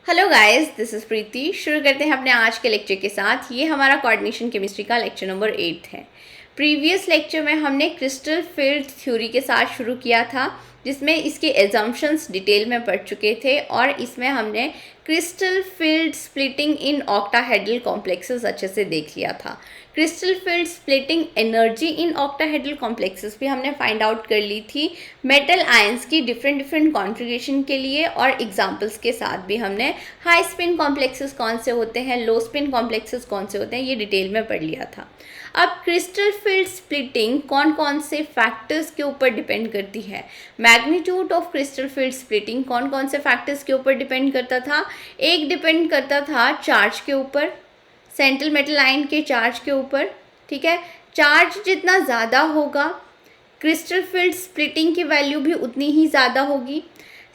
Hello guys, this is प्रीति। शुरू करते हैं अपने आज के लेक्चर के साथ। ये हमारा कोऑर्डिनेशन केमिस्ट्री का लेक्चर नंबर 8 है। प्रीवियस लेक्चर में हमने क्रिस्टल फील्ड थ्योरी के साथ शुरू किया था, जिसमें इसके एजम्पशंस डिटेल में पढ़ चुके थे और इसमें हमने crystal field splitting in octahedral complexes अच्छे से देख लिया था। Crystal field splitting energy in octahedral complexes भी हमने फाइंड आउट कर ली थी मेटल आयंस की डिफरेंट कॉन्फ़िगरेशन के लिए, और एग्जांपल्स के साथ भी हमने हाई स्पिन कॉम्प्लेक्सेस कौन से होते हैं, लो स्पिन कॉम्प्लेक्सेस कौन से होते हैं, ये डिटेल में पढ़ लिया था। अब क्रिस्टल फील्ड स्प्लिटिंग कौन कौन से फैक्टर्स के ऊपर डिपेंड करती है। Magnitude of crystal field splitting कौन कौन से फैक्टर्स के ऊपर डिपेंड करता था। एक डिपेंड करता था चार्ज के ऊपर, सेंट्रल मेटल आयन के चार्ज के ऊपर। ठीक है, चार्ज जितना ज़्यादा होगा क्रिस्टल फील्ड स्प्लिटिंग की वैल्यू भी उतनी ही ज़्यादा होगी।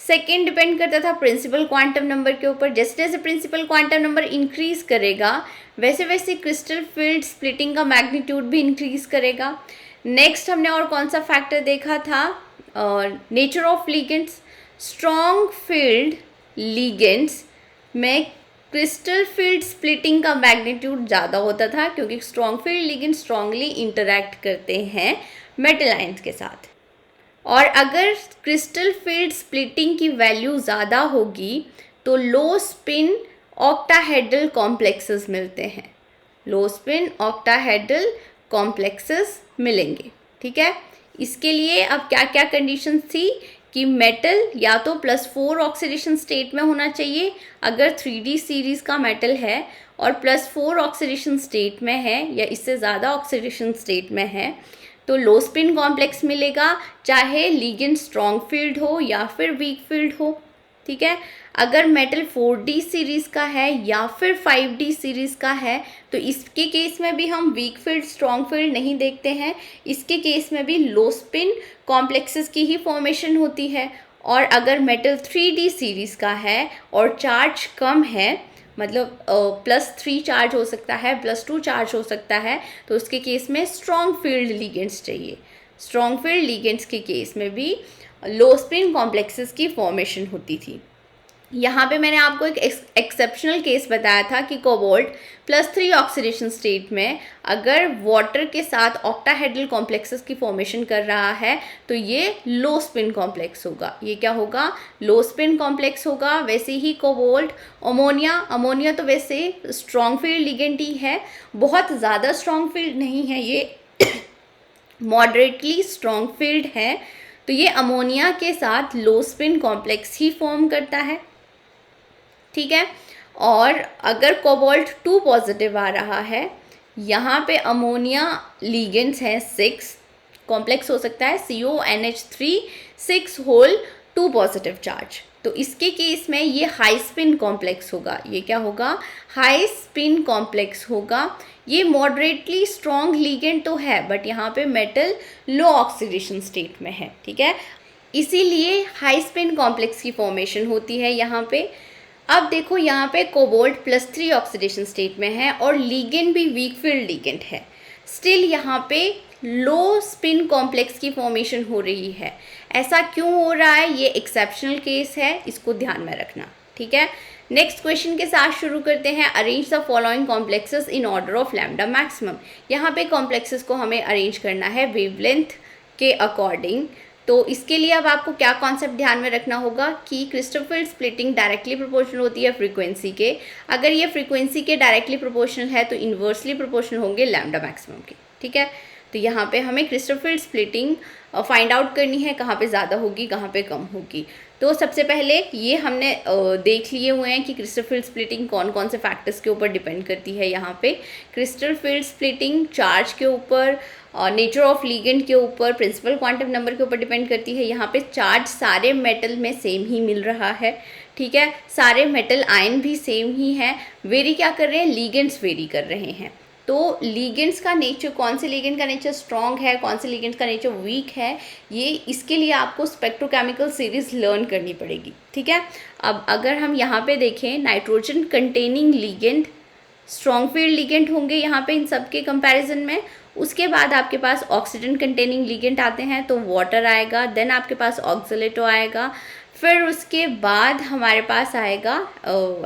सेकेंड डिपेंड करता था प्रिंसिपल क्वांटम नंबर के ऊपर। जैसे जैसे प्रिंसिपल क्वांटम नंबर इंक्रीज करेगा वैसे वैसे क्रिस्टल फील्ड स्प्लिटिंग का मैग्नीट्यूड भी इंक्रीज करेगा। नेक्स्ट हमने और कौन सा फैक्टर देखा था, nature of ligands. Strong field ligands में क्रिस्टल फील्ड स्प्लिटिंग का मैग्नीट्यूड ज़्यादा होता था, क्योंकि strong field ligand strongly interact करते हैं मेटल आयंस के साथ। और अगर क्रिस्टल फील्ड स्प्लिटिंग की वैल्यू ज़्यादा होगी तो लो स्पिन ऑक्टाहेड्रल कॉम्प्लेक्सेस मिलते हैं, लो स्पिन ऑक्टाहेड्रल कॉम्प्लेक्सेस मिलेंगे। ठीक है, इसके लिए अब क्या क्या कंडीशंस थी कि मेटल या तो +4 ऑक्सीडेशन स्टेट में होना चाहिए अगर 3D सीरीज़ का मेटल है, और +4 ऑक्सीडेशन स्टेट में है या इससे ज़्यादा ऑक्सीडेशन स्टेट में है तो लो स्पिन कॉम्प्लेक्स मिलेगा, चाहे लिगेंड स्ट्रॉन्ग फील्ड हो या फिर वीक फील्ड हो। ठीक है, अगर मेटल 4D सीरीज़ का है या फिर 5D सीरीज़ का है तो इसके केस में भी हम वीक फील्ड स्ट्रॉन्ग फील्ड नहीं देखते हैं, इसके केस में भी लो स्पिन कॉम्प्लेक्सेस की ही फॉर्मेशन होती है। और अगर मेटल 3D सीरीज़ का है और चार्ज कम है, मतलब +3 चार्ज हो सकता है, +2 चार्ज हो सकता है, तो उसके केस में स्ट्रॉन्ग फील्ड लिगेंड्स चाहिए। स्ट्रॉन्ग फील्ड लिगेंड्स के केस में भी लो स्पिन कॉम्प्लेक्सेस की फॉर्मेशन होती थी। यहाँ पे मैंने आपको एक एक्सेप्शनल केस बताया था कि कोबाल्ट +3 ऑक्सीडेशन स्टेट में अगर वाटर के साथ ऑक्टाहेड्रल कॉम्प्लेक्सेस की फॉर्मेशन कर रहा है तो ये लो स्पिन कॉम्प्लेक्स होगा। ये क्या होगा? लो स्पिन कॉम्प्लेक्स होगा। वैसे ही कोबाल्ट, अमोनिया तो वैसे स्ट्रॉन्ग फील्ड लिगेंड ही है, बहुत ज़्यादा स्ट्रॉन्ग फील्ड नहीं है, ये मॉडरेटली स्ट्रॉन्ग फील्ड है, तो ये अमोनिया के साथ लो स्पिन कॉम्प्लेक्स ही फॉर्म करता है। ठीक है, और अगर कोबाल्ट 2 पॉजिटिव आ रहा है, यहाँ पे अमोनिया लिगेंड्स हैं 6, कॉम्प्लेक्स हो सकता है CONH3 6 होल 2 पॉजिटिव चार्ज, तो इसके केस में ये हाई स्पिन कॉम्प्लेक्स होगा। ये क्या होगा? हाई स्पिन कॉम्प्लेक्स होगा। ये मॉडरेटली स्ट्रॉन्ग लिगेंड तो है बट यहाँ पे मेटल लो ऑक्सीडेशन स्टेट में है। ठीक है, इसीलिए हाई स्पिन कॉम्प्लेक्स की फॉर्मेशन होती है यहाँ पे। अब देखो, यहाँ पे कोबाल्ट +3 ऑक्सीडेशन स्टेट में है और लिगेंड भी वीक फील्ड लिगेंड है, स्टिल यहाँ पे लो स्पिन कॉम्प्लेक्स की फॉर्मेशन हो रही है। ऐसा क्यों हो रहा है? ये एक्सेप्शनल केस है, इसको ध्यान में रखना। ठीक है, नेक्स्ट क्वेश्चन के साथ शुरू करते हैं। Arrange the following complexes in order of lambda maximum. यहाँ पे कॉम्प्लेक्सेस को हमें अरेंज करना है वेवलेंथ के अकॉर्डिंग। तो इसके लिए अब आपको क्या कॉन्सेप्ट ध्यान में रखना होगा कि crystal field splitting directly proportional होती है फ्रीक्वेंसी के। अगर ये फ्रीक्वेंसी के डायरेक्टली प्रोपोर्शनल है तो इन्वर्सली प्रोपोर्शनल होंगे लैम्डा मैक्सिमम के। ठीक है, तो यहाँ पे हमें crystal field splitting find out करनी है, कहाँ पे ज़्यादा होगी कहाँ पे कम होगी। तो सबसे पहले ये हमने देख लिए हुए हैं कि क्रिस्टल फील्ड स्प्लिटिंग कौन कौन से फैक्टर्स के ऊपर डिपेंड करती है। यहाँ पे क्रिस्टल फील्ड स्प्लिटिंग चार्ज के ऊपर, नेचर ऑफ लिगेंड के ऊपर, प्रिंसिपल क्वांटम नंबर के ऊपर डिपेंड करती है। यहाँ पे चार्ज सारे मेटल में सेम ही मिल रहा है। ठीक है, सारे मेटल आयन भी सेम ही हैं। वेरी क्या कर रहे हैं? लिगेंड्स वेरी कर रहे हैं। तो लिगेंड्स का नेचर, कौन से लिगेंड का नेचर स्ट्रॉन्ग है, कौन से लिगेंड्स का नेचर वीक है, ये इसके लिए आपको स्पेक्ट्रोकेमिकल सीरीज लर्न करनी पड़ेगी। ठीक है, अब अगर हम यहाँ पे देखें, nitrogen containing ligand strong field ligand होंगे यहाँ पे इन सब के कंपैरिजन में। उसके बाद आपके पास ऑक्सीजन कंटेनिंग लिगेंड आते हैं तो वाटर आएगा, देन आपके पास ऑक्सलेटो आएगा, फिर उसके बाद हमारे पास आएगा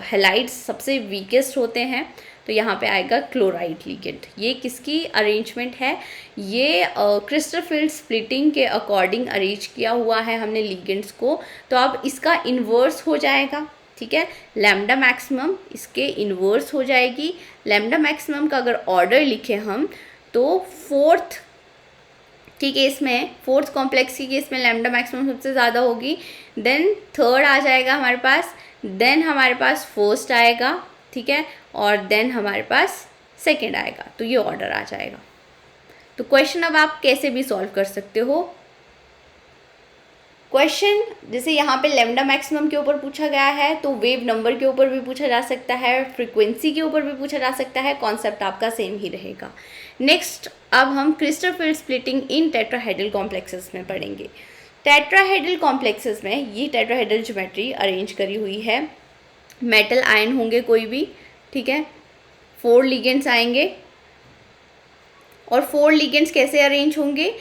हैलाइड्स सबसे वीकेस्ट होते हैं, तो यहाँ पे आएगा क्लोराइड लिगेंड। ये किसकी अरेंजमेंट है, ये क्रिस्टल फील्ड स्प्लिटिंग के अकॉर्डिंग अरेंज किया हुआ है हमने लिगेंड्स को। तो अब इसका इन्वर्स हो जाएगा, ठीक है, लैम्डा मैक्सिमम इसके इन्वर्स हो जाएगी। लैम्डा मैक्सिमम का अगर ऑर्डर लिखे हम तो फोर्थ के केस में, फोर्थ कॉम्प्लेक्स के केस में लैम्डा मैक्सिमम सबसे ज़्यादा होगी, देन थर्ड आ जाएगा हमारे पास, देन हमारे पास फर्स्ट आएगा, ठीक है, और देन हमारे पास सेकंड आएगा। तो ये ऑर्डर आ जाएगा। तो क्वेश्चन अब आप कैसे भी सॉल्व कर सकते हो। क्वेश्चन जैसे यहाँ पे लैम्डा मैक्सिमम के ऊपर पूछा गया है, तो वेव नंबर के ऊपर भी पूछा जा सकता है, फ्रीक्वेंसी के ऊपर भी पूछा जा सकता है, कॉन्सेप्ट आपका सेम ही रहेगा। नेक्स्ट अब हम क्रिस्टल फील्ड स्प्लिटिंग इन टेट्राहेड्रल कॉम्प्लेक्सेस में पढ़ेंगे। टेट्राहेड्रल कॉम्प्लेक्सेस में ये टेट्राहेड्रल ज्योमेट्री अरेंज करी हुई है, मेटल आयन होंगे कोई भी, ठीक है, 4 लिगेंड्स आएंगे, और 4 लिगेंड्स कैसे अरेंज होंगे,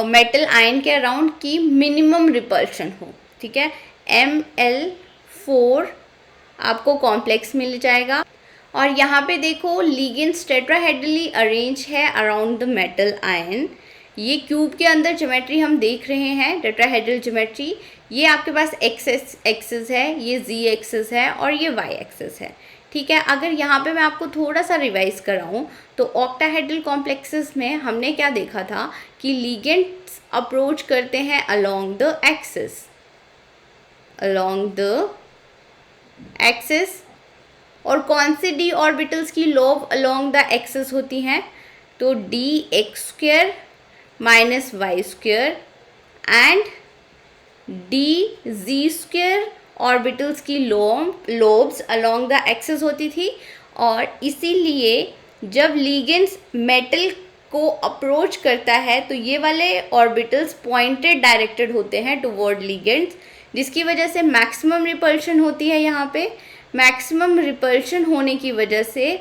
मेटल आयन के अराउंड की मिनिमम रिपल्शन हो, ठीक है, Ml4 आपको कॉम्प्लेक्स मिल जाएगा। और यहाँ पे देखो लिगेंड्स टेट्राहेड्रली अरेंज है अराउंड द मेटल आयन। ये क्यूब के अंदर ज्योमेट्री हम देख रहे हैं, टेट्राहेड्रल ज्योमेट्री। ये आपके पास एक्सिस है, ये z एक्सिस है, और ये y एक्सिस है, ठीक है। अगर यहाँ पे मैं आपको थोड़ा सा रिवाइज कराऊँ तो ऑक्टाहेड्रल कॉम्प्लेक्सेस में हमने क्या देखा था कि लिगेंड्स अप्रोच करते हैं अलोंग द एक्सिस, और कौन से डी ऑर्बिटल्स की लोब अलोंग द एक्सिस होती हैं, तो dx² - y² and dz² orbitals की लोब्स अलोंग द एक्सिस होती थी। और इसीलिए जब लिगेंड्स मेटल को अप्रोच करता है तो ये वाले ऑर्बिटल्स पॉइंटेड डायरेक्टेड होते हैं टुवर्ड लिगेंड्स, जिसकी वजह से मैक्सिमम रिपल्शन होती है। यहाँ पे मैक्सिमम रिपल्शन होने की वजह से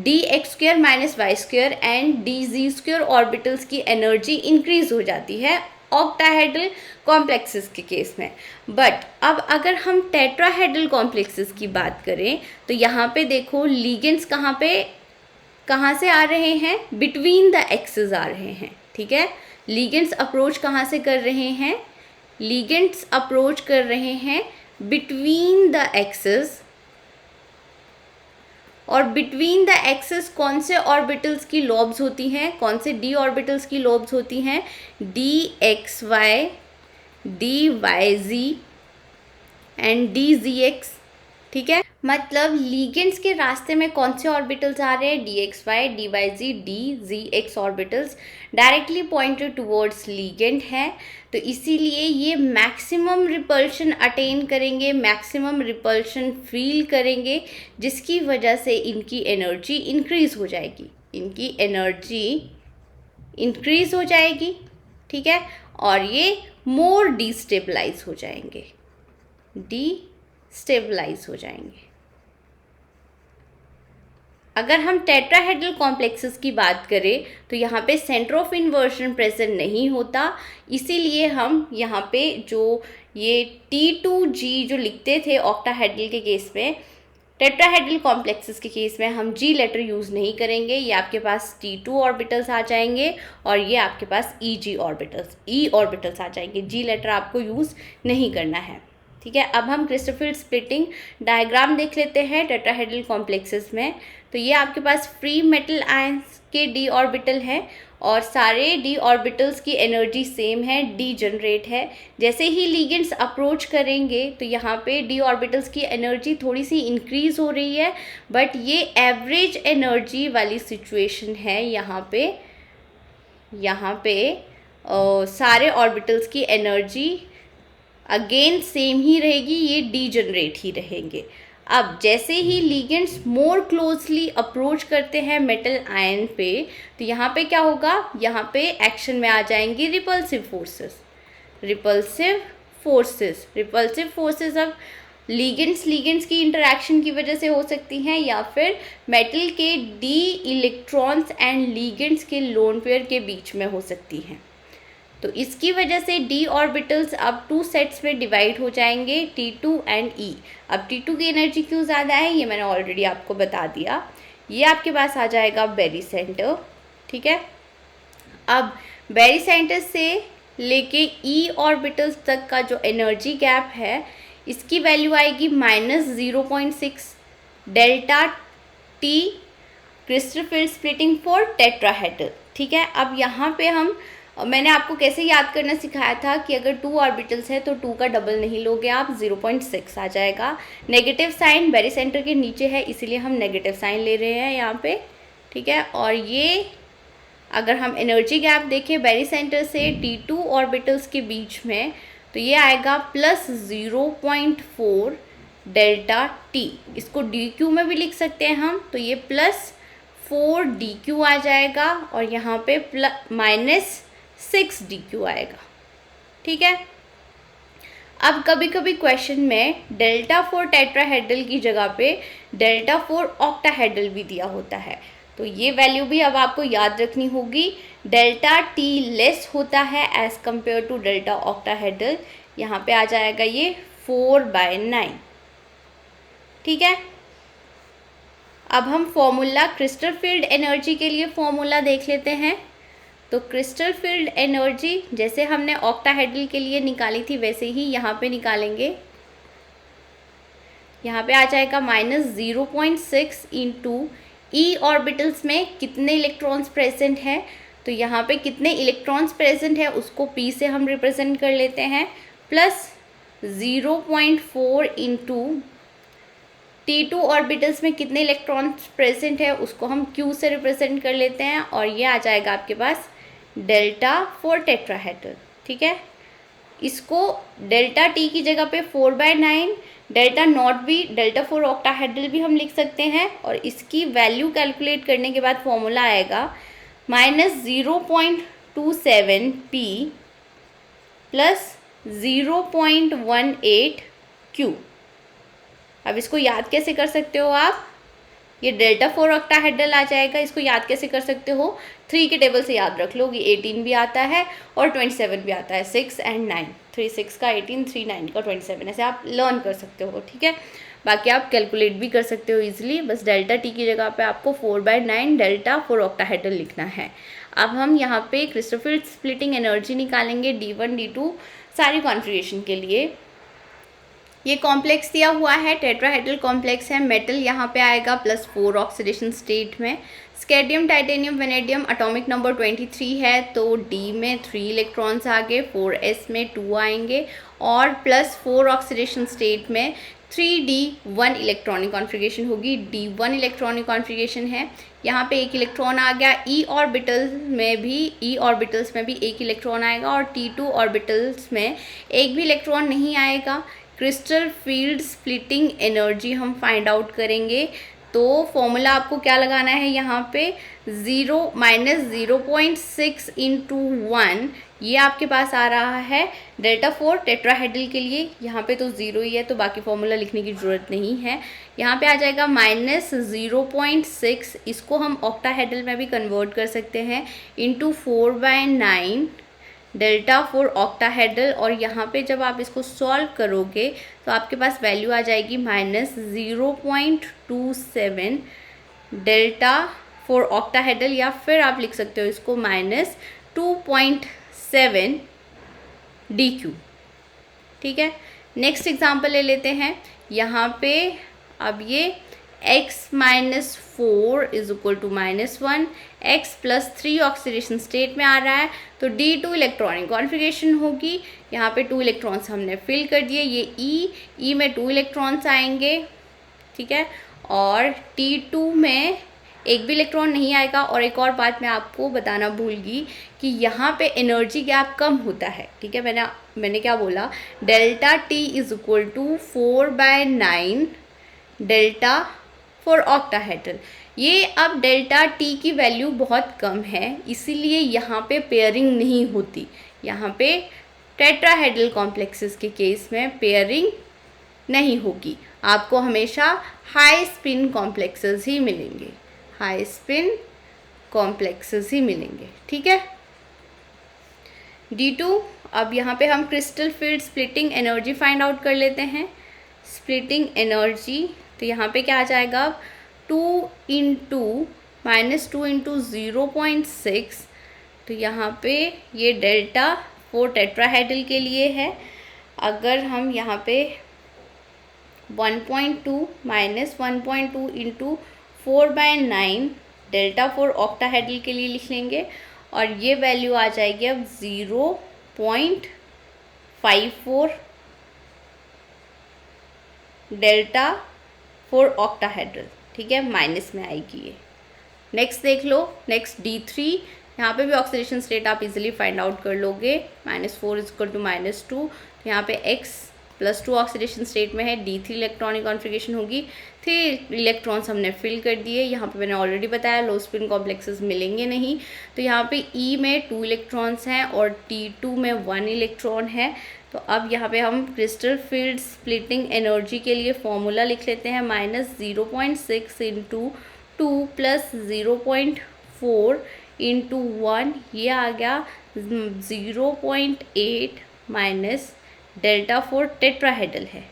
dx² - y² and dz² orbitals की एनर्जी इंक्रीज हो जाती है ऑक्टाहेड्रल कॉम्प्लेक्सेस के केस में। बट अब अगर हम टेट्राहेड्रल कॉम्प्लेक्सेस की बात करें तो यहाँ पे देखो लिगेंड्स कहाँ से आ रहे हैं, बिटवीन द एक्सिस आ रहे हैं, ठीक है। लिगेंड्स अप्रोच कहाँ से कर रहे हैं, लिगेंड्स अप्रोच कर रहे हैं बिटवीन द एक्सिस, और बिटवीन द एक्सिस कौन से ऑर्बिटल्स की लोब्स होती हैं, कौन से डी ऑर्बिटल्स की लोब्स होती हैं, dxy, dyz एंड dzx, ठीक है। मतलब लिगेंड्स के रास्ते में कौन से ऑर्बिटल्स आ रहे हैं, dxy, dyz, dzx orbitals directly pointed towards ligand है। तो इसीलिए ये मैक्सिमम रिपल्शन अटेन करेंगे, मैक्सिमम रिपल्शन फील करेंगे, जिसकी वजह से इनकी एनर्जी इंक्रीज हो जाएगी, इनकी एनर्जी इंक्रीज हो जाएगी, ठीक है, और ये मोर डिस्टेबलाइज हो जाएंगे, डिस्टेबलाइज हो जाएंगे। अगर हम टेट्राहेड्रल कॉम्प्लेक्सेस की बात करें तो यहाँ पे सेंटर ऑफ इन्वर्शन प्रेजेंट नहीं होता, इसीलिए हम यहाँ पे जो ये T2G जो लिखते थे ऑक्टाहेड्रल के केस में, टेट्राहेड्रल कॉम्प्लेक्सेस के केस में हम G लेटर यूज़ नहीं करेंगे। ये आपके पास T2 ऑर्बिटल्स आ जाएंगे और ये आपके पास E ऑर्बिटल्स आ जाएंगे। G लेटर आपको यूज़ नहीं करना है, ठीक है। अब हम क्रिस्टल फील्ड स्प्लिटिंग डायग्राम देख लेते हैं टेट्राहेड्रल कॉम्प्लेक्सेस में। तो ये आपके पास फ्री मेटल आयंस के डी ऑर्बिटल हैं और सारे डी ऑर्बिटल्स की एनर्जी सेम है, डी जनरेट है। जैसे ही लिगेंड्स अप्रोच करेंगे तो यहाँ पे डी ऑर्बिटल्स की एनर्जी थोड़ी सी इंक्रीज हो रही है, बट ये एवरेज एनर्जी वाली सिचुएशन है। यहाँ पे सारे ऑर्बिटल्स की एनर्जी अगेन सेम ही रहेगी, ये डी जनरेट ही रहेंगे। अब जैसे ही लिगेंड्स मोर क्लोजली अप्रोच करते हैं मेटल आयन पे तो यहाँ पे क्या होगा, यहाँ पे एक्शन में आ जाएंगी रिपल्सिव फोर्सेस। अब लिगेंड्स की इंटरेक्शन की वजह से हो सकती हैं या फिर मेटल के डी इलेक्ट्रॉन्स एंड लिगेंड्स के लोन पेयर के बीच में हो सकती हैं। तो इसकी वजह से d ऑर्बिटल्स अब 2 सेट्स में डिवाइड हो जाएंगे, T2 एंड E। अब T2 की एनर्जी क्यों ज़्यादा है ये मैंने ऑलरेडी आपको बता दिया। ये आपके पास आ जाएगा बेरी सेंटर, ठीक है। अब बेरी सेंटर से लेके E ऑर्बिटल्स तक का जो एनर्जी गैप है इसकी वैल्यू आएगी -0.6 delta T crystal field splitting for tetrahedral, ठीक है। अब यहाँ पे मैंने आपको कैसे याद करना सिखाया था कि अगर 2 ऑर्बिटल्स है तो 2 का डबल नहीं लोगे आप, 0.6 आ जाएगा। नेगेटिव साइन बेरी सेंटर के नीचे है इसीलिए हम नेगेटिव साइन ले रहे हैं यहाँ पे, ठीक है। और ये अगर हम एनर्जी गैप देखें बेरी सेंटर से T2 ऑर्बिटल्स के बीच में तो ये आएगा +0.4 डेल्टा टी। इसको DQ में भी लिख सकते हैं हम, तो ये +4 DQ आ जाएगा और यहाँ पे -6 DQ आएगा, ठीक है। अब कभी कभी क्वेश्चन में डेल्टा 4 टेट्राहेड्रल की जगह पे डेल्टा 4 ऑक्टाहेड्रल भी दिया होता है, तो ये वैल्यू भी अब आपको याद रखनी होगी। डेल्टा टी लेस होता है as compared to delta octahedral. यहाँ पे आ जाएगा ये 4/9, ठीक है। अब हम फॉर्मूला क्रिस्टल फील्ड एनर्जी के लिए फॉर्मूला देख लेते हैं। तो क्रिस्टल फील्ड एनर्जी जैसे हमने ऑक्टाहेड्रल के लिए निकाली थी वैसे ही यहाँ पे निकालेंगे। यहाँ पे आ जाएगा -0.6 इंटू ई ऑर्बिटल्स में कितने इलेक्ट्रॉन्स प्रेजेंट हैं, तो यहाँ पे कितने इलेक्ट्रॉन्स प्रेजेंट है उसको P से हम रिप्रेजेंट कर लेते हैं, प्लस 0.4 इंटू T2 ऑर्बिटल्स में कितने इलेक्ट्रॉन्स प्रेजेंट है उसको हम Q से रिप्रेजेंट कर लेते हैं और ये आ जाएगा आपके पास डेल्टा 4 टेट्राहेड्रल, ठीक है। इसको डेल्टा टी की जगह पे 4/9 डेल्टा नॉट भी डेल्टा 4 ऑक्टाहेड्रल भी हम लिख सकते हैं और इसकी वैल्यू कैलकुलेट करने के बाद फॉर्मूला आएगा -0.27 P प्लस 0.18 Q। अब इसको याद कैसे कर सकते हो आप, ये डेल्टा 4 ऑक्टाहेड्रल आ जाएगा। इसको याद कैसे कर सकते हो, 3 के टेबल से याद रख लो कि 18 भी आता है और 27 भी आता है, 6 एंड 9, 3 6 का 18, 3 9 का 27, ऐसे आप लर्न कर सकते हो, ठीक है। बाकी आप कैलकुलेट भी कर सकते हो इजीली, बस डेल्टा टी की जगह पे आपको 4/9 डेल्टा 4 ऑक्टाहेड्रल लिखना है। अब हम यहाँ पे क्रिस्टल फील्ड स्प्लिटिंग एनर्जी निकालेंगे D1 D2 सारी कॉन्फ़िगरेशन के लिए। ये कॉम्प्लेक्स दिया हुआ है, टेट्राहेड्रल कॉम्प्लेक्स है। मेटल यहाँ पे आएगा +4 ऑक्सीडेशन स्टेट में। Scandium titanium vanadium atomic number 23 है तो D में 3 इलेक्ट्रॉन्स आ गए, 4s में 2 आएंगे और +4 ऑक्सीडेशन स्टेट में 3d1 इलेक्ट्रॉनिक कॉन्फ़िगरेशन होगी। D1 इलेक्ट्रॉनिक कॉन्फ़िगरेशन है, यहाँ पे 1 इलेक्ट्रॉन आ गया। ई ऑर्बिटल्स में भी 1 इलेक्ट्रॉन आएगा और T2 ऑर्बिटल्स में 1 भी इलेक्ट्रॉन नहीं आएगा। क्रिस्टल फील्ड स्प्लिटिंग एनर्जी हम फाइंड आउट करेंगे, तो फॉर्मूला आपको क्या लगाना है यहाँ पे -0.6 इंटू 1, ये आपके पास आ रहा है डेल्टा 4 टेट्राहेड्रल के लिए। यहाँ पे तो 0 ही है तो बाकी फॉर्मूला लिखने की ज़रूरत नहीं है। यहाँ पे आ जाएगा -0.6, इसको हम ऑक्टाहेड्रल में भी कन्वर्ट कर सकते हैं, इंटू 4/9 डेल्टा 4 ऑक्टाहेड्रल। और यहाँ पे जब आप इसको सॉल्व करोगे तो आपके पास वैल्यू आ जाएगी -0.27 डेल्टा 4 ऑक्टाहेड्रल, या फिर आप लिख सकते हो इसको -2.7 DQ, ठीक है। नेक्स्ट एग्जांपल ले लेते हैं। यहाँ पे अब ये x - 4 = -1, x + 3 ऑक्सीडेशन स्टेट में आ रहा है तो D2 इलेक्ट्रॉनिक कॉन्फ़िगरेशन होगी। यहाँ पे 2 इलेक्ट्रॉन्स हमने फिल कर दिए, ये E में 2 इलेक्ट्रॉन्स आएंगे, ठीक है। और T2 में 1 भी इलेक्ट्रॉन नहीं आएगा। और एक और बात मैं आपको बताना भूल गई कि यहाँ पे एनर्जी गैप कम होता है, ठीक है। मैंने क्या बोला, डेल्टा T = 4/9 डेल्टा 4 ऑक्टाहेड्रल। ये अब डेल्टा टी की वैल्यू बहुत कम है इसीलिए यहाँ पे पेयरिंग नहीं होती। यहाँ पे टेट्राहेड्रल कॉम्प्लेक्सेस के केस में पेयरिंग नहीं होगी, आपको हमेशा हाई स्पिन कॉम्प्लेक्सेस ही मिलेंगे, हाई स्पिन कॉम्प्लेक्सेस ही मिलेंगे, ठीक है। D2, अब यहाँ पे हम crystal field splitting energy find out कर लेते हैं। स्प्लिटिंग एनर्जी, तो यहाँ पे क्या आ जाएगा, 2 इंटू -2 इंटू 0.6, तो यहाँ पे ये डेल्टा 4 टेट्राहेड्रल के लिए है। अगर हम यहाँ पे 1.2 माइनस 1.2 इंटू 4/9 डेल्टा 4 ऑक्टाहेड्रल के लिए लिख लेंगे, और ये वैल्यू आ जाएगी अब 0.54 डेल्टा 4 ऑक्टाहेड्रल, ठीक है, माइनस में आएगी ये। नेक्स्ट देख लो, नेक्स्ट D3, यहाँ पे भी ऑक्सीडेशन स्टेट आप इजीली फाइंड आउट कर लोगे। -4 = -2, तो यहाँ पे X+2 ऑक्सीडेशन स्टेट में है, D3 इलेक्ट्रॉनिक कॉन्फ़िगरेशन होगी। 3 इलेक्ट्रॉन्स हमने फिल कर दिए। यहाँ पे मैंने ऑलरेडी बताया लो स्पिन कॉम्प्लेक्सेस मिलेंगे नहीं, तो यहाँ पे E में 2 इलेक्ट्रॉन्स हैं और T2 में 1 इलेक्ट्रॉन है। तो अब यहाँ पे हम क्रिस्टल फील्ड स्प्लिटिंग एनर्जी के लिए फॉर्मूला लिख लेते हैं, -0.6 इंटू 2 प्लस 0.4 इंटू 1, ये आ गया 0.8 माइनस डेल्टा 4 टेट्राहेड्रल है,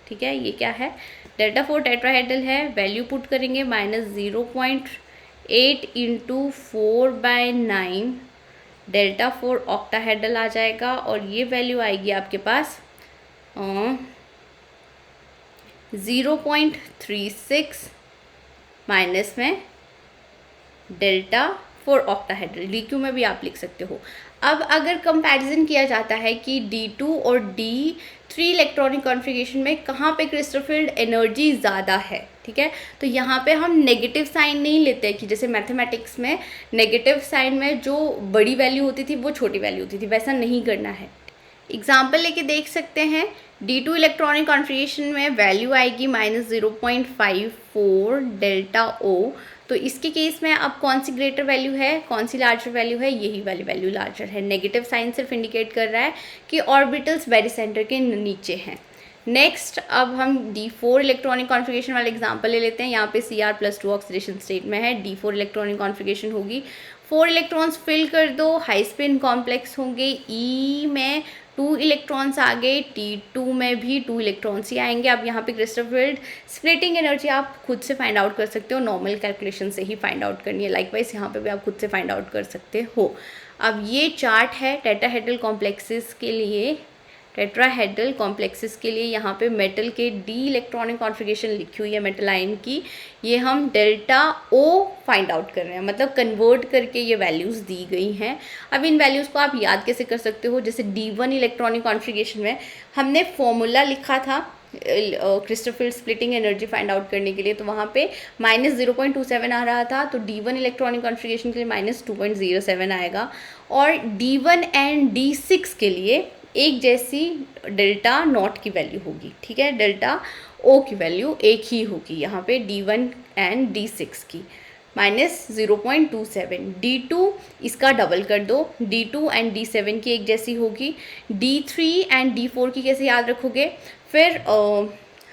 ठीक है, ये क्या है, डेल्टा 4 टेट्राहेड्रल है। वैल्यू पुट करेंगे, -0.8 इंटू 4/9 डेल्टा 4 ऑक्टाहेड्रल आ जाएगा, और ये वैल्यू आएगी आपके पास 0.36 माइनस में डेल्टा 4 ऑक्टाहेड्रल। DQ में भी आप लिख सकते हो। अब अगर कंपैरिजन किया जाता है कि D2 और D3 इलेक्ट्रॉनिक कॉन्फ़िगरेशन में कहाँ पे क्रिस्टल फील्ड एनर्जी ज़्यादा है, ठीक है, तो यहाँ पे हम नेगेटिव साइन नहीं लेते हैं कि जैसे मैथमेटिक्स में नेगेटिव साइन में जो बड़ी वैल्यू होती थी वो छोटी वैल्यू होती थी, वैसा नहीं करना है। एग्जाम्पल लेके देख सकते हैं, D2 इलेक्ट्रॉनिक कॉन्फ़िगरेशन में वैल्यू आएगी -0.54 डेल्टा O, तो इसके केस में अब कौन सी ग्रेटर वैल्यू है, कौन सी लार्जर वैल्यू है, यही वाली वैल्यू लार्जर है। नेगेटिव साइन सिर्फ इंडिकेट कर रहा है कि ऑर्बिटल्स बेरिसेंटर के नीचे हैं। नेक्स्ट अब हम D4 इलेक्ट्रॉनिक कॉन्फ़िगरेशन वाले एग्जांपल ले लेते हैं। यहाँ पे Cr+2 ऑक्सीडेशन स्टेट में है, D4 इलेक्ट्रॉनिक कॉन्फ़िगरेशन होगी। 4 इलेक्ट्रॉन्स फिल कर दो, हाई स्पिन कॉम्प्लेक्स होंगे। E में 2 इलेक्ट्रॉन्स आ गए, T2 में भी 2 इलेक्ट्रॉन्स ही आएंगे। अब यहाँ पे क्रिस्टल फील्ड स्प्लिटिंग एनर्जी आप खुद से फाइंड आउट कर सकते हो, नॉर्मल कैलकुलेशन से ही फाइंड आउट करनी है। लाइकवाइज यहाँ पे भी आप खुद से फाइंड आउट कर सकते हो। अब ये चार्ट है टेट्राहेड्रल कॉम्प्लेक्सेस के लिए, टेट्राहेड्रल कॉम्प्लेक्सेस के लिए यहाँ पे मेटल के D इलेक्ट्रॉनिक कॉन्फ़िगरेशन लिखी हुई है मेटल आयन की। ये हम डेल्टा O फाइंड आउट कर रहे हैं, मतलब कन्वर्ट करके ये वैल्यूज़ दी गई हैं। अब इन वैल्यूज़ को आप याद कैसे कर सकते हो, जैसे D1 इलेक्ट्रॉनिक कॉन्फ़िगरेशन में हमने फॉर्मूला लिखा था crystal field splitting energy find out करने के लिए, तो वहाँ पे -0.27 आ रहा था, तो D1 इलेक्ट्रॉनिक कॉन्फ़िगरेशन के लिए -2.07 आएगा। और D1 एंड D6 के लिए एक जैसी डेल्टा नॉट की वैल्यू होगी, ठीक है, डेल्टा O की वैल्यू एक ही होगी यहाँ पे D1 एंड D6 की, -0.27। D2 इसका डबल कर दो, D2 एंड D7 की एक जैसी होगी। D3 एंड D4 की कैसे याद रखोगे, फिर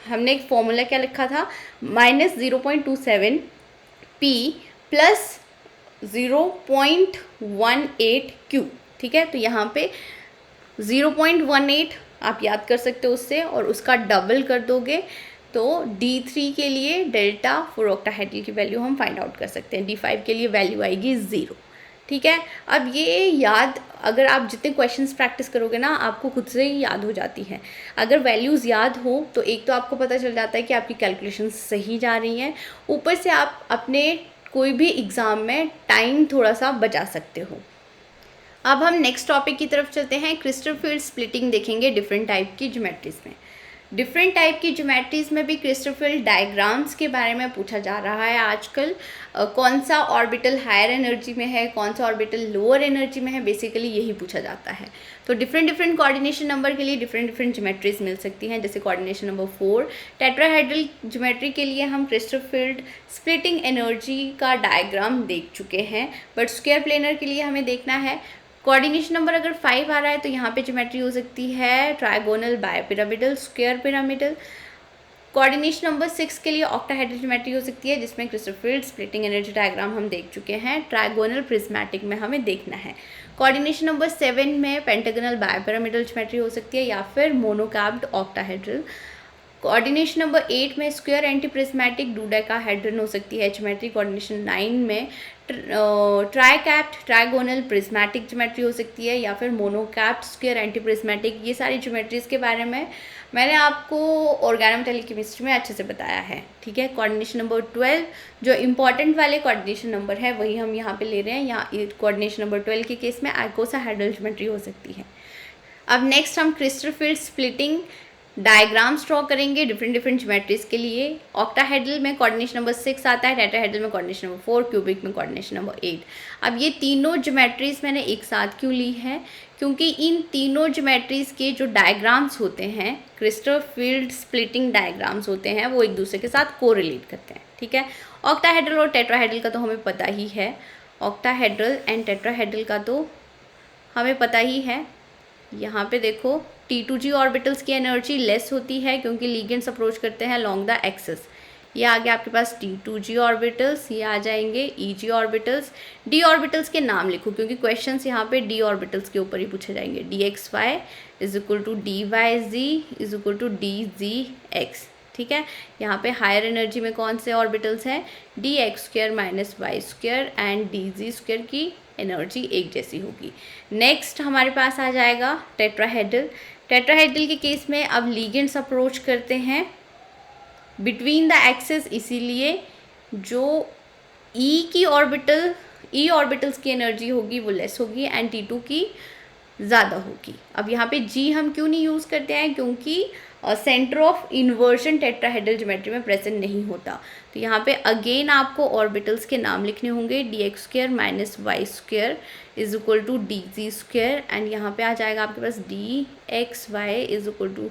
हमने एक फॉर्मूला क्या लिखा था, -0.27 P प्लस 0.18 Q, ठीक है, तो यहाँ पे 0.18 आप याद कर सकते हो उससे, और उसका डबल कर दोगे तो D3 के लिए डेल्टा 4 ऑक्टाहेड्रल की वैल्यू हम फाइंड आउट कर सकते हैं। D5 के लिए वैल्यू आएगी 0, ठीक है। अब ये याद, अगर आप जितने क्वेश्चंस प्रैक्टिस करोगे ना, आपको खुद से ही याद हो जाती है। अगर वैल्यूज़ याद हो तो एक तो आपको पता चल जाता है कि आपकी कैलकुलेशन सही जा रही हैं, ऊपर से आप अपने कोई भी एग्ज़ाम में टाइम थोड़ा सा बचा सकते हो। अब हम नेक्स्ट टॉपिक की तरफ चलते हैं। क्रिस्टल फील्ड स्प्लिटिंग देखेंगे डिफरेंट टाइप की ज्योमेट्रीज में। डिफरेंट टाइप की ज्योमेट्रीज में भी क्रिस्टल फील्ड डायग्राम्स के बारे में पूछा जा रहा है आजकल। कौन सा ऑर्बिटल हायर एनर्जी में है, कौन सा ऑर्बिटल लोअर एनर्जी में है, बेसिकली यही पूछा जाता है। तो डिफरेंट कोऑर्डिनेशन नंबर के लिए डिफरेंट ज्योमेट्रीज मिल सकती हैं। जैसे कोऑर्डिनेशन नंबर 4 टेट्राहेड्रल ज्योमेट्री के लिए हम क्रिस्टल फील्ड स्प्लिटिंग एनर्जी का डायग्राम देख चुके हैं, बट स्क्वायर प्लेनर के लिए हमें देखना है। कोऑर्डिनेशन नंबर अगर 5 आ रहा है तो यहाँ पे ज्योमेट्री हो सकती है trigonal, bipyramidal, square pyramidal. Coordination number 6 के लिए ऑक्टाहेड्रल ज्योमेट्री हो सकती है, जिसमें crystal field splitting energy diagram हम देख चुके हैं। ट्रायगोनल प्रिज्मेटिक में हमें देखना है। कोऑर्डिनेशन नंबर 7 में पेंटागोनल बायपिरामिडल ज्योमेट्री हो सकती है या फिर मोनोकैप्ड ऑक्टाहेड्रल। कोऑर्डिनेशन नंबर 8 में स्क्वायर एंटी प्रिज्मेटिक डोडेकाहेड्रन हो सकती है ज्योमेट्री। कोऑर्डिनेशन 9 में ट्राइकैप्ड ट्रायगोनल प्रिज्मेटिक ज्योमेट्री हो सकती है या फिर मोनोकैप्ड स्क्वायर एंटी प्रिज्मेटिक। ये सारी ज्योमेट्रीज के बारे में मैंने आपको ऑर्गेनोमेटेलिक केमिस्ट्री में अच्छे से बताया है, ठीक है। कोऑर्डिनेशन नंबर 12 जो इम्पॉर्टेंट वाले कोऑर्डिनेशन नंबर है वही हम यहाँ पे ले रहे हैं। यहाँ कोऑर्डिनेशन नंबर 12 के केस में आइकोसाहेड्रल ज्योमेट्री हो सकती है। अब नेक्स्ट हम crystal field splitting diagrams draw करेंगे डिफरेंट ज्योमेट्रीज के लिए। ऑक्टाहेड्रल में कोऑर्डिनेशन नंबर 6 आता है, टेट्राहेड्रल में कोऑर्डिनेशन नंबर 4, क्यूबिक में कोऑर्डिनेशन नंबर 8। अब ये तीनों ज्योमेट्रीज मैंने एक साथ क्यों ली है, क्योंकि इन तीनों ज्योमेट्रीज के जो डायग्राम्स होते हैं, क्रिस्टल फील्ड स्प्लिटिंग डायग्राम्स होते हैं, वो एक दूसरे के साथ कोरिलेट करते हैं, ठीक है। ऑक्टाहेड्रल और टेट्राहेड्रल का तो हमें पता ही है, ऑक्टाहेड्रल एंड टेट्राहेड्रल का तो हमें पता ही है। यहाँ पे देखो T2G ऑर्बिटल्स की एनर्जी लेस होती है क्योंकि लिगेंड्स अप्रोच करते हैं लॉन्ग द एक्सिस। ये आ गया आपके पास T2G ऑर्बिटल्स, ये आ जाएंगे EG ऑर्बिटल्स। D ऑर्बिटल्स के नाम लिखो क्योंकि क्वेश्चंस यहाँ पे D ऑर्बिटल्स के ऊपर ही पूछे जाएंगे। DXY is equal to DYZ is equal to DZX, ठीक है। यहाँ पे हायर एनर्जी में कौन से ऑर्बिटल्स हैं, DX² minus Y² and DZ² की एनर्जी एक जैसी होगी। नेक्स्ट हमारे पास आ जाएगा टेट्राहेड्रल। टेट्राहेड्रल के केस में अब लिगेंड्स अप्रोच करते हैं बिटवीन द एक्सिस, इसीलिए जो ई ऑर्बिटल्स की एनर्जी होगी वो लेस होगी एंड T2 की ज़्यादा होगी। अब यहाँ पे G हम क्यों नहीं यूज़ करते हैं, क्योंकि centre of inversion tetrahedral geometry में प्रेजेंट नहीं होता। तो यहाँ पे अगेन आपको ऑर्बिटल्स के नाम लिखने होंगे, DX² minus Y² is equal to DZ² and यहाँ पे आ जाएगा आपके पास DXY is equal to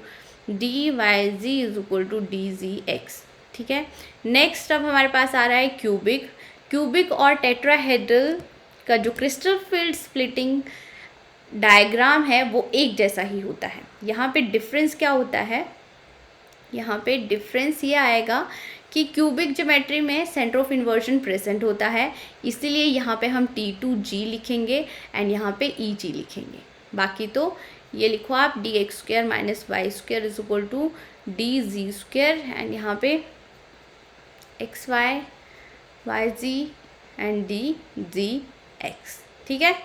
DYZ is equal to DZX, ठीक है। नेक्स्ट अब हमारे पास आ रहा है क्यूबिक और टेट्राहेड्रल का जो क्रिस्टल फील्ड स्प्लिटिंग डायग्राम है वो एक जैसा ही होता है। यहाँ पे डिफरेंस क्या होता है, यहाँ पे डिफरेंस ये आएगा कि क्यूबिक ज्योमेट्री में सेंटर ऑफ इन्वर्जन प्रेजेंट होता है, इसीलिए यहाँ पे हम T2G लिखेंगे एंड यहाँ पे EG लिखेंगे। बाकी तो ये लिखो आप DX² minus Y² is equal to DZ² and यहाँ पे XY YZ एंड DZX, ठीक है।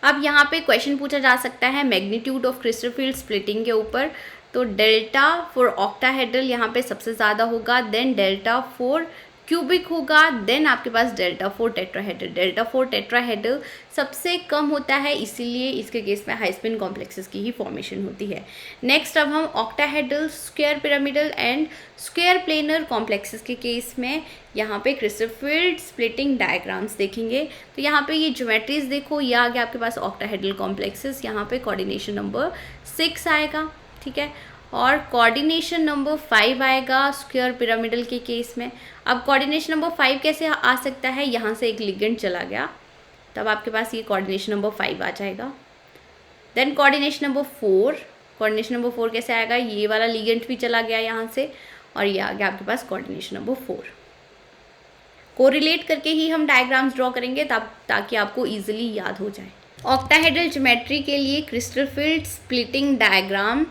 अब यहाँ पे क्वेश्चन पूछा जा सकता है magnitude of crystal field splitting के ऊपर, तो डेल्टा फॉर ऑक्टाहेड्रल यहाँ पे सबसे ज़्यादा होगा, देन डेल्टा फॉर क्यूबिक होगा, देन आपके पास delta for tetrahedral. Delta for tetrahedral सबसे कम होता है, इसीलिए इसके केस में हाई स्पिन कॉम्प्लेक्सेस की ही फॉर्मेशन होती है। नेक्स्ट अब हम octahedral, square pyramidal and square planar complexes के केस में यहाँ पे क्रिस्टल फील्ड स्प्लिटिंग डायग्राम्स देखेंगे। तो यहाँ पे ये ज्योमेट्रीज देखो, ये आ गया आपके पास ऑक्टाहेड्रल कॉम्प्लेक्सेस, यहाँ पे कोऑर्डिनेशन नंबर 6 आएगा, ठीक है। और कोऑर्डिनेशन नंबर 5 आएगा स्क्वायर पिरामिडल के केस में। अब कोऑर्डिनेशन नंबर 5 कैसे आ सकता है, यहाँ से एक लिगेंड चला गया तब आपके पास ये कोऑर्डिनेशन नंबर 5 आ जाएगा। देन कोऑर्डिनेशन नंबर 4 कैसे आएगा, ये वाला लिगेंड भी चला गया यहाँ से और ये आ गया आपके पास कोऑर्डिनेशन नंबर 4। कोरिलेट करके ही हम डायग्राम्स ड्रॉ करेंगे ताकि आपको ईजिली याद हो जाए। ऑक्टाहेड्रल ज्योमेट्री के लिए crystal field splitting diagram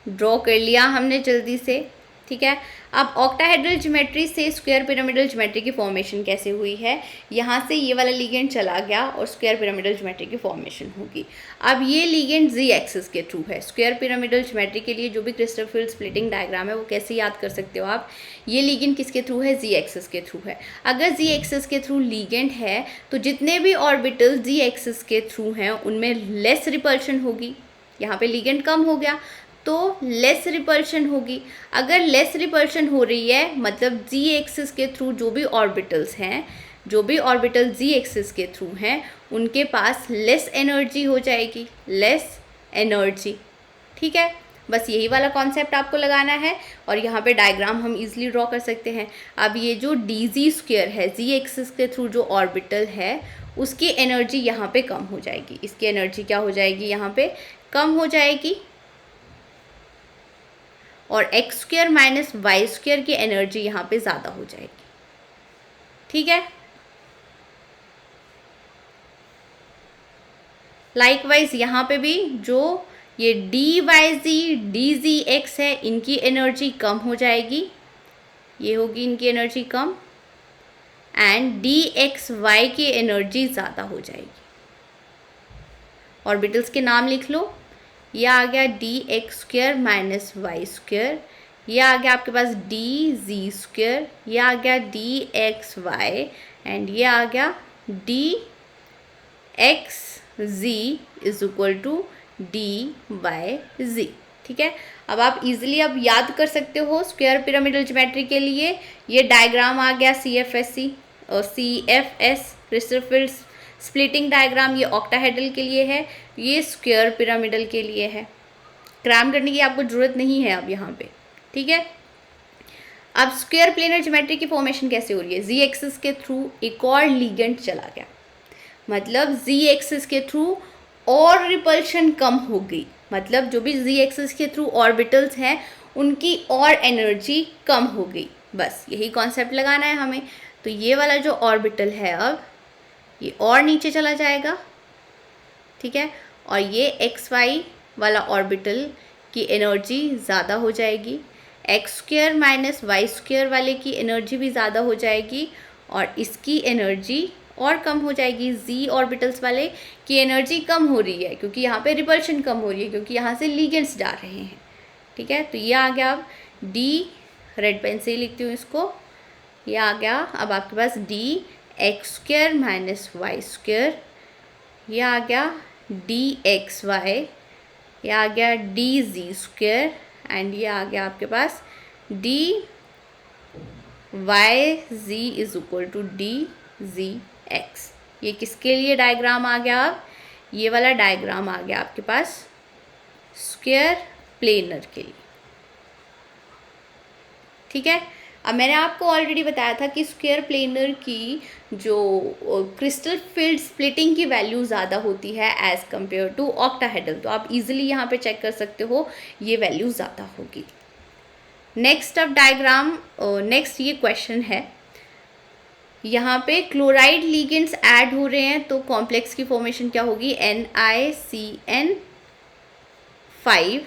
draw कर लिया हमने जल्दी से, ठीक है। अब ऑक्टाहेड्रल ज्योमेट्री से स्क्वायर पिरामिडल ज्योमेट्री की फॉर्मेशन कैसे हुई है, यहाँ से ये वाला लिगेंड चला गया और स्क्वायर पिरामिडल ज्योमेट्री की फॉर्मेशन होगी। अब ये लिगेंड Z एक्सिस के थ्रू है। स्क्वायर पिरामिडल ज्योमेट्री के लिए जो भी क्रिस्टल फील्ड स्प्लिटिंग डायग्राम है वो कैसे याद कर सकते हो आप, ये लिगेंड किसके थ्रू है, Z एक्सिस के थ्रू है। अगर Z एक्सिस के थ्रू लिगेंड है तो जितने भी ऑर्बिटल Z एक्सिस के थ्रू हैं उनमें लेस रिपल्शन होगी। यहाँ पे लिगेंड कम हो गया तो लेस रिपल्शन होगी। अगर लेस रिपल्शन हो रही है मतलब Z एक्सिस के थ्रू जो भी ऑर्बिटल्स हैं, जो भी ऑर्बिटल Z एक्सिस के थ्रू हैं उनके पास लेस एनर्जी हो जाएगी, लेस एनर्जी, ठीक है। बस यही वाला कॉन्सेप्ट आपको लगाना है और यहाँ पे डायग्राम हम इजीली ड्रॉ कर सकते हैं। अब ये जो DZ² है, Z एक्सिस के थ्रू जो ऑर्बिटल है उसकी एनर्जी यहाँ पे कम हो जाएगी। इसकी एनर्जी क्या हो जाएगी, यहाँ पे कम हो जाएगी और X square minus Y square की एनर्जी यहाँ पे ज़्यादा हो जाएगी। ठीक है, लाइकवाइज यहाँ पे भी जो ये D Y Z D Z X है, इनकी एनर्जी कम हो जाएगी, ये होगी इनकी एनर्जी कम, एंड डी एक्स वाई की एनर्जी ज़्यादा हो जाएगी। ऑर्बिटल्स के नाम लिख लो, ये आ गया D X square minus Y square, ये आ गया आपके पास डी जी स्क्वायर, ये आ गया डी एक्स वाई, एंड ये आ गया D X Z is equal to D by Z. ठीक है, अब आप इजीली अब याद कर सकते हो स्क्वायर पिरामिडल ज्योमेट्री के लिए। ये डायग्राम आ गया CFSC और CFS crystal field splitting diagram, ये ऑक्टाहेड्रल के लिए है, ये स्क्वायर पिरामिडल के लिए है। क्रैम करने की आपको ज़रूरत नहीं है अब यहाँ पे। ठीक है, अब स्क्वायर प्लेनर ज्योमेट्री की फॉर्मेशन कैसे हो रही है? जी एक्सिस के थ्रू एक और लीगेंड चला गया, मतलब जी एक्सिस के थ्रू और रिपल्शन कम हो गई, मतलब जो भी जी एक्सिस के थ्रू ऑर्बिटल्स हैं उनकी और एनर्जी कम हो गई। बस यही कॉन्सेप्ट लगाना है हमें। तो ये वाला जो ऑर्बिटल है अब ये और नीचे चला जाएगा। ठीक है, और ये एक्स वाई वाला ऑर्बिटल की एनर्जी ज़्यादा हो जाएगी, X square minus Y square वाले की एनर्जी भी ज़्यादा हो जाएगी, और इसकी एनर्जी और कम हो जाएगी। जी ऑर्बिटल्स वाले की एनर्जी कम हो रही है क्योंकि यहाँ पे रिपल्शन कम हो रही है, क्योंकि यहाँ से लिगेंड्स जा रहे हैं। ठीक है, तो ये आ गया अब डी, रेड पेन से ही लिखती हूँ इसको, ये आ गया अब आपके पास D X square minus Y square, ये आ गया डी एक्स वाई, ये आ गया डी जी स्क्वायर, एंड ये आ गया आपके पास D Y Z is equal to D Z X. ये किसके लिए डायग्राम आ गया? अब ये वाला डायग्राम आ गया आपके पास स्क्वायर प्लेनर के लिए। ठीक है, अब मैंने आपको ऑलरेडी बताया था कि स्क्वायर प्लेनर की जो क्रिस्टल फील्ड स्प्लिटिंग की वैल्यू ज़्यादा होती है एज़ कम्पेयर टू ऑक्टाहेड्रल, तो आप इजीली यहाँ पे चेक कर सकते हो ये वैल्यू ज़्यादा होगी। नेक्स्ट अब डायग्राम, नेक्स्ट ये क्वेश्चन है, यहाँ पे क्लोराइड लिगेंड्स ऐड हो रहे हैं तो कॉम्प्लेक्स की फॉर्मेशन क्या होगी? NiCN5,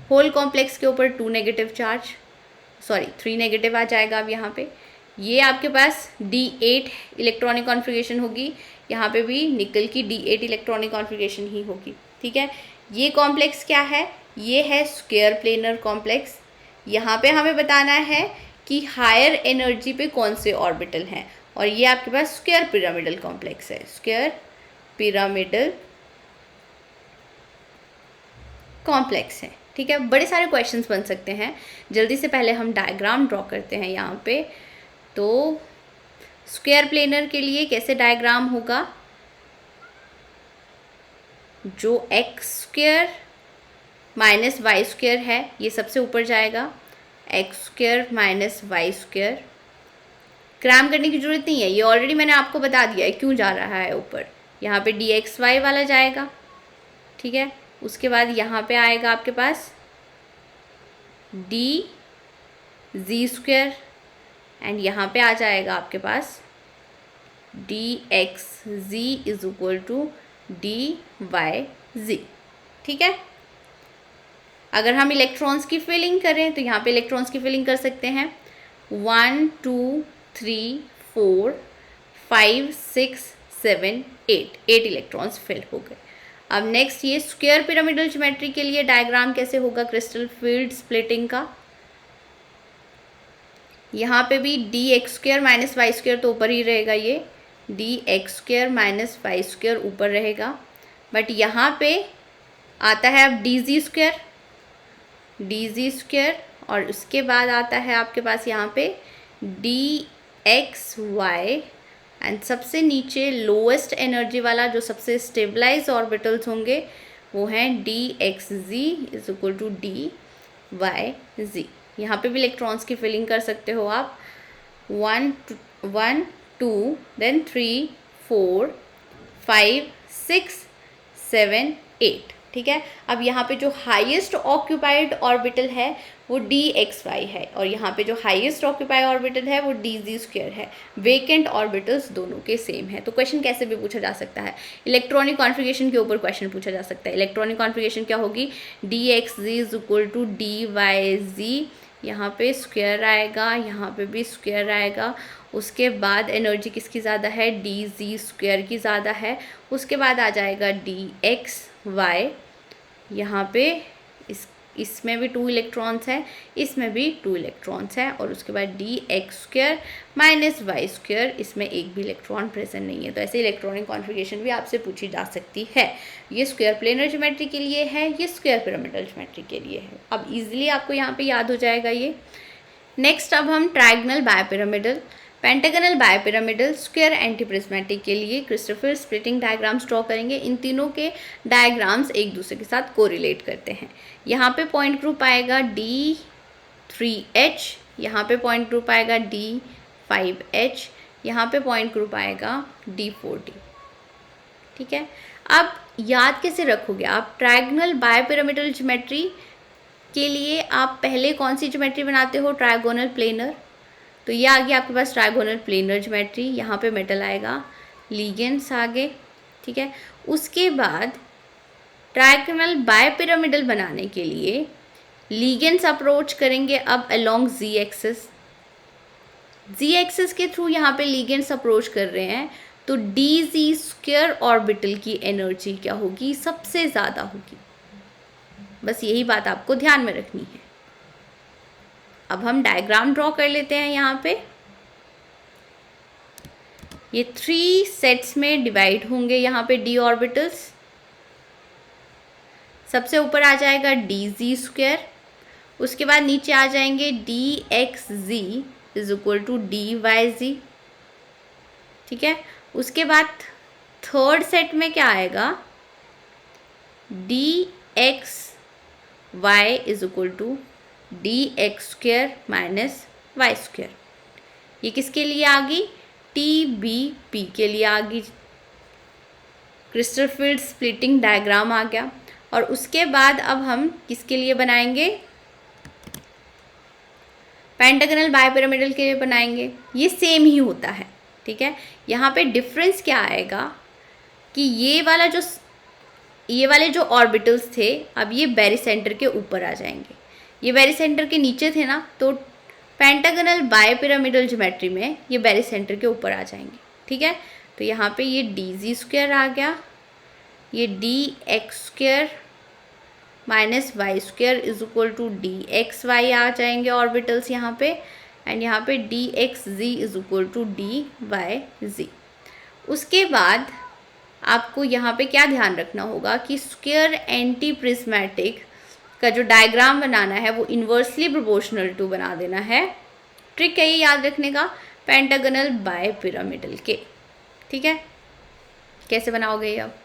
होल कॉम्प्लेक्स के ऊपर 2 नेगेटिव चार्ज, सॉरी 3 नेगेटिव आ जाएगा। अब यहाँ पे ये आपके पास D8 इलेक्ट्रॉनिक कॉन्फ़िगरेशन होगी, यहाँ पे भी निकल की D8 इलेक्ट्रॉनिक कॉन्फ़िगरेशन ही होगी। ठीक है, ये कॉम्प्लेक्स क्या है? ये है स्क्वायर प्लेनर कॉम्प्लेक्स। यहाँ पे हमें बताना है कि हायर एनर्जी पे कौन से ऑर्बिटल हैं, और ये आपके पास स्क्वायर पिरामिडल कॉम्प्लेक्स है, स्क्वायर पिरामिडल कॉम्प्लेक्स है। ठीक है, बड़े सारे क्वेश्चंस बन सकते हैं। जल्दी से पहले हम डायग्राम ड्रॉ करते हैं यहाँ पे। तो स्क्वायर प्लेनर के लिए कैसे डायग्राम होगा? जो X square minus Y square है ये सबसे ऊपर जाएगा, X square minus Y square. Cram करने की ज़रूरत नहीं है, ये ऑलरेडी मैंने आपको बता दिया है क्यों जा रहा है ऊपर। यहाँ पे डी एक्स वाई वाला जाएगा। ठीक है, उसके बाद यहाँ पे आएगा आपके पास डी जी स्क्वायर, एंड यहाँ पे आ जाएगा आपके पास D X Z is equal to D Y Z. ठीक है, अगर हम इलेक्ट्रॉन्स की फिलिंग करें तो यहाँ पे इलेक्ट्रॉन्स की फिलिंग कर सकते हैं 1 2 3 4 5 6 7 8 इलेक्ट्रॉन्स फिल हो गए। अब नेक्स्ट ये स्क्वायर पिरामिडल ज्योमेट्री के लिए डायग्राम कैसे होगा क्रिस्टल फील्ड स्प्लिटिंग का? यहाँ पे भी D X square minus Y square तो ऊपर ही रहेगा, ये D X square minus Y square ऊपर रहेगा, बट यहाँ पे आता है अब D Z square, D Z square, और उसके बाद आता है आपके पास यहाँ पे डी एक्स वाई, एंड सबसे नीचे लोएस्ट एनर्जी वाला जो सबसे स्टेबलाइज ऑर्बिटल्स होंगे वो हैं D X Z is equal to D Y Z. यहाँ पे भी इलेक्ट्रॉन्स की फिलिंग कर सकते हो आप 1 2 देन 3 4 5 6 7 8। ठीक है, अब यहाँ पे जो हाईएस्ट ऑक्यूपाइड ऑर्बिटल है वो dxy है, और यहाँ पे जो हाईएस्ट ऑक्यूपाई ऑर्बिटल है वो dz² है। वेकेंट ऑर्बिटल्स दोनों के सेम है। तो क्वेश्चन कैसे भी पूछा जा सकता है, इलेक्ट्रॉनिक कॉन्फ़िगरेशन के ऊपर क्वेश्चन पूछा जा सकता है। इलेक्ट्रॉनिक कॉन्फ़िगरेशन क्या होगी, dxz इक्वल टू dyz, यहाँ पे स्क्वायर आएगा, यहाँ पे भी स्क्वायर आएगा। उसके बाद एनर्जी किसकी ज़्यादा है, dz² की ज़्यादा है। उसके बाद आ जाएगा dxy, यहाँ पे इसमें भी 2 इलेक्ट्रॉन्स है, इसमें भी 2 इलेक्ट्रॉन्स है, और उसके बाद dx² माइनस y², इसमें एक भी इलेक्ट्रॉन प्रेजेंट नहीं है। तो ऐसे इलेक्ट्रॉनिक कॉन्फ़िगरेशन भी आपसे पूछी जा सकती है। ये स्क्वायर प्लेनर ज्योमेट्री के लिए है, ये स्क्वायर पिरामिडल ज्योमेट्री के लिए है। अब इजीली आपको यहाँ पे याद हो जाएगा ये। नेक्स्ट अब हम trigonal bipyramidal, pentagonal bipyramidal, square antiprismatic के लिए क्रिस्टोफर स्प्लिटिंग डायग्राम्स ड्रॉ करेंगे। इन तीनों के डायग्राम्स एक दूसरे के साथ कोरिलेट करते हैं। यहाँ पे पॉइंट ग्रुप आएगा D3H, यहाँ पे पॉइंट ग्रुप आएगा D5H, यहाँ पे पॉइंट ग्रुप आएगा D4D। ठीक है, अब याद कैसे रखोगे आप, ट्रायगोनल बायपिरामिडल ज्योमेट्री के लिए आप पहले कौन सी ज्योमेट्री बनाते हो, ट्रायगोनल प्लेनर। तो ये आ गया आपके पास ट्रायगोनल प्लेनर ज्योमेट्री, यहाँ पे मेटल आएगा, लिगेंड्स आगे। ठीक है, उसके बाद ट्रायगोनल बायपिरामिडल बनाने के लिए लिगेंड्स अप्रोच करेंगे अब अलोंग z एक्सिस के थ्रू यहाँ पे लिगेंड्स अप्रोच कर रहे हैं, तो dz² ऑर्बिटल की एनर्जी क्या होगी, सबसे ज़्यादा होगी। बस यही बात आपको ध्यान में रखनी है। अब हम डायग्राम ड्रॉ कर लेते हैं। यहाँ पे ये 3 सेट्स में डिवाइड होंगे। यहाँ पे d ऑर्बिटल्स, सबसे ऊपर आ जाएगा dz², उसके बाद नीचे आ जाएंगे dxz is equal to dyz। ठीक है, उसके बाद थर्ड सेट में क्या आएगा, dxy is equal to dx² minus y²। ये किसके लिए आ गई, TBP के लिए आ गई। क्रिस्टल फील्ड स्प्लिटिंग डायग्राम आ गया। और उसके बाद अब हम किसके लिए बनाएंगे, पेंटागनल बायपिरामिडल के लिए बनाएंगे। ये सेम ही होता है। ठीक है, यहाँ पे डिफरेंस क्या आएगा कि ये वाले जो ऑर्बिटल्स थे, अब ये बेरिसेंटर के ऊपर आ जाएंगे। ये बेरिसेंटर के नीचे थे ना, तो पेंटागनल बायपिरामिडल ज्योमेट्री में ये बेरिसेंटर के ऊपर आ जाएंगे। ठीक है, तो यहाँ पे ये dz² आ गया, ये dx² minus y² is equal to dxy आ जाएंगे ऑर्बिटल्स यहाँ पे, एंड यहाँ पे dxz is equal to dyz। उसके बाद आपको यहाँ पे क्या ध्यान रखना होगा कि स्क्वायर एंटी प्रिज्मेटिक का जो डायग्राम बनाना है वो इन्वर्सली प्रोपोर्शनल टू बना देना है। ट्रिक है ये याद रखने का पेंटागनल बायपिरामिडल के। ठीक है, कैसे बनाओगे ये, अब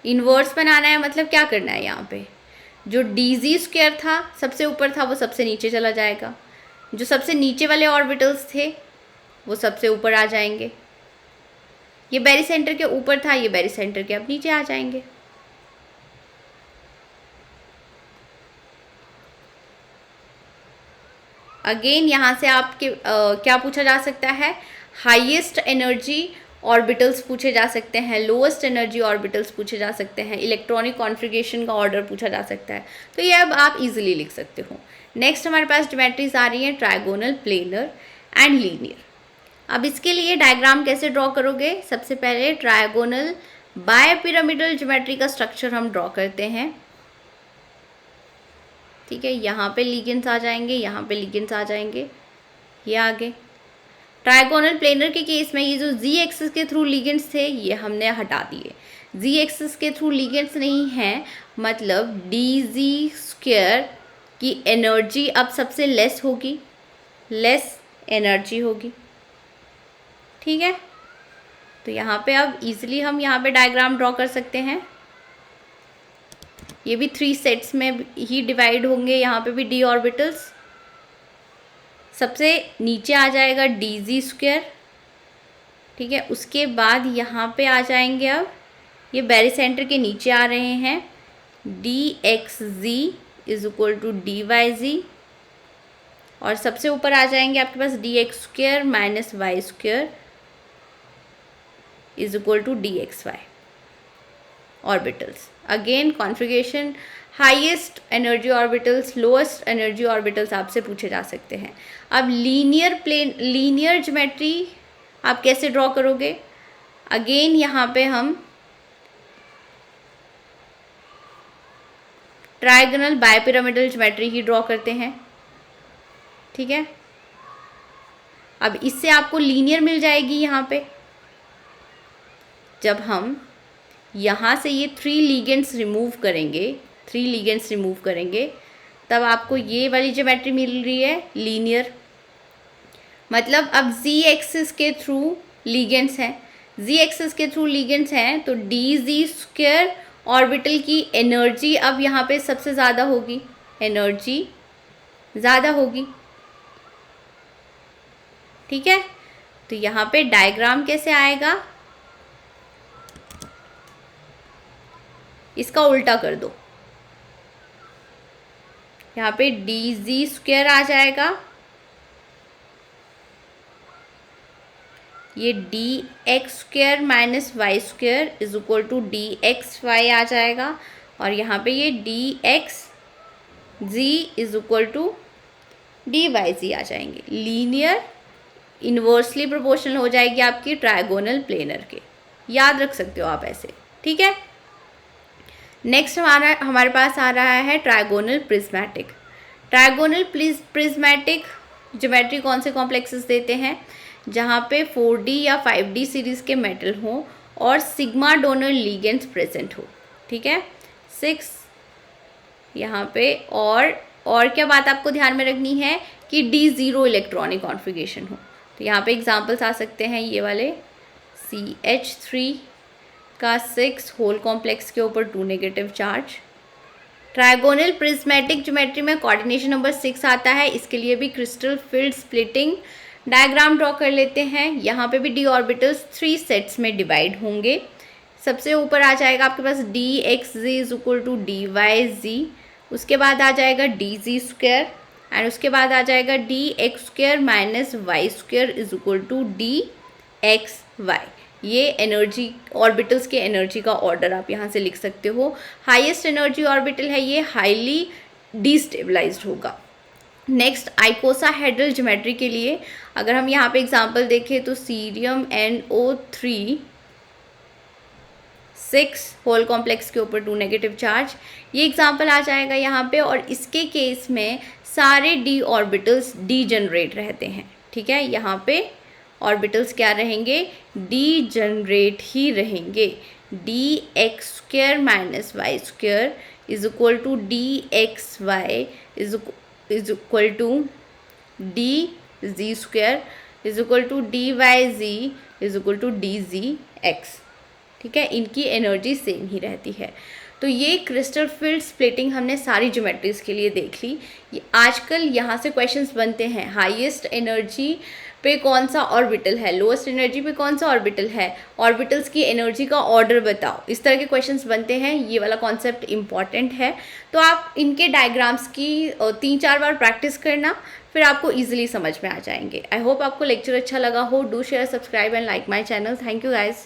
इन्वर्स बनाना है, मतलब क्या करना है, यहाँ पे जो dz² था सबसे ऊपर था वो सबसे नीचे चला जाएगा, जो सबसे नीचे वाले ऑर्बिटल्स थे वो सबसे ऊपर आ जाएंगे। ये बेरिसेंटर के ऊपर था, ये बेरिसेंटर के अब नीचे आ जाएंगे। अगेन यहाँ से आपके क्या पूछा जा सकता है, हाईएस्ट एनर्जी ऑर्बिटल्स पूछे जा सकते हैं, लोएस्ट एनर्जी ऑर्बिटल्स पूछे जा सकते हैं, इलेक्ट्रॉनिक कॉन्फ़िगरेशन का ऑर्डर पूछा जा सकता है। तो ये अब आप इजीली लिख सकते हो। नेक्स्ट हमारे पास ज्योमेट्रीज आ रही हैं ट्रायगोनल, प्लेनर एंड लीनियर। अब इसके लिए डायग्राम कैसे ड्रॉ करोगे, सबसे पहले ट्रायगोनल बायपिरामिडल ज्योमेट्री का स्ट्रक्चर हम ड्रॉ करते हैं। ठीक है, यहाँ पे लिगेंड्स आ जाएंगे, यहाँ पे लिगेंड्स आ जाएंगे, ये आगे। ट्रायगोनल प्लेनर के केस में ये जो z एक्सिस के थ्रू लिगेंड्स थे ये हमने हटा दिए। z एक्सिस के थ्रू लिगेंड्स नहीं हैं, मतलब dz² की एनर्जी अब सबसे लेस होगी, लेस एनर्जी होगी। ठीक है, तो यहाँ पे अब इजीली हम यहाँ पे डायग्राम ड्रॉ कर सकते हैं। ये भी 3 सेट्स में ही डिवाइड होंगे। यहाँ पे भी d ऑर्बिटल्स, सबसे नीचे आ जाएगा dz²। ठीक है, उसके बाद यहाँ पे आ जाएंगे, अब ये बेरिसेंटर के नीचे आ रहे हैं dxz is equal to dyz, और सबसे ऊपर आ जाएंगे आपके पास dx square minus Y square is equal to dxy orbitals. Again configuration, highest energy orbitals, lowest energy orbitals आपसे पूछे जा सकते हैं। अब लीनियर ज्योमेट्री आप कैसे ड्रॉ करोगे? अगेन यहाँ पे हम ट्रायगोनल बायपिरामिडल ज्योमेट्री ही ड्रॉ करते हैं, ठीक है। अब इससे आपको लीनियर मिल जाएगी यहाँ पे। जब हम यहाँ से ये 3 लीजेंड्स रिमूव करेंगे तब आपको ये वाली ज्योमेट्री मिल रही है लीनियर। मतलब अब z एक्सिस के थ्रू लीजेंड्स हैं, तो dz स्क्वायर ऑर्बिटल की एनर्जी अब यहाँ पे सबसे ज़्यादा होगी, ठीक है। तो यहाँ पे डायग्राम कैसे आएगा, इसका उल्टा कर दो। यहाँ पे dz स्क्वायर आ जाएगा, ये dx square minus Y square is equal to dxy आ जाएगा, और यहाँ पे ये dxz is equal to dyz आ जाएंगे। लीनियर इन्वर्सली प्रोपोर्शनल हो जाएगी आपकी ट्रायगोनल प्लेनर के, याद रख सकते हो आप ऐसे, ठीक है। नेक्स्ट हमारे पास आ रहा है ट्रायगोनल प्रिज्मेटिक। ज्योमेट्री कौन से कॉम्प्लेक्सेस देते हैं? जहाँ पे 4D या 5D सीरीज़ के मेटल हों और सिग्मा डोनर लीगेंड्स प्रेजेंट हो, ठीक है। 6 यहाँ पे, और क्या बात आपको ध्यान में रखनी है कि D0 इलेक्ट्रॉनिक कॉन्फ़िगरेशन हो। तो यहाँ पे एग्जांपल्स आ सकते हैं ये वाले, CH3 का 6 होल कॉम्प्लेक्स के ऊपर 2 negative charge. Trigonal prismatic geometry में कोऑर्डिनेशन नंबर 6 आता है, इसके लिए भी crystal field splitting diagram draw कर लेते हैं। यहाँ पे भी d ऑर्बिटल्स 3 सेट्स में डिवाइड होंगे। सबसे ऊपर आ जाएगा आपके पास dxz is equal to dyz, उसके बाद आ जाएगा dz स्क्वायर, एंड उसके बाद आ जाएगा dx square minus Y square is equal to dxy। ये एनर्जी ऑर्बिटल्स के एनर्जी का ऑर्डर आप यहाँ से लिख सकते हो। हाईएस्ट एनर्जी ऑर्बिटल है ये, हाईली डिस्टेबलाइज्ड होगा। नेक्स्ट आइकोसाहेड्रल ज्योमेट्री के लिए अगर हम यहाँ पे एग्जांपल देखें तो सीरियम NO3 6 होल कॉम्प्लेक्स के ऊपर 2 नेगेटिव चार्ज, ये एग्जांपल आ जाएगा यहाँ पे। और इसके केस में सारे d ऑर्बिटल्स डीजनरेट रहते हैं, ठीक है। यहाँ पे ऑर्बिटल्स क्या रहेंगे? डीजनरेट ही रहेंगे। dx square minus Y square is equal to dxy is equal to dz square is equal to dyz is equal to dzx, ठीक है। इनकी एनर्जी सेम ही रहती है। तो ये क्रिस्टल फील्ड स्प्लिटिंग हमने सारी ज्योमेट्रीज के लिए देख ली। आजकल यहाँ से क्वेश्चंस बनते हैं, हाईएस्ट एनर्जी पे कौन सा ऑर्बिटल है, लोएस्ट एनर्जी पे कौन सा ऑर्बिटल है, ऑर्बिटल्स की एनर्जी का ऑर्डर बताओ, इस तरह के क्वेश्चंस बनते हैं। ये वाला कॉन्सेप्ट इंपॉर्टेंट है, तो आप इनके डायग्राम्स की 3-4 बार प्रैक्टिस करना, फिर आपको इजीली समझ में आ जाएंगे। आई होप आपको लेक्चर अच्छा लगा हो। Do share, subscribe and like my channel. Thank you guys.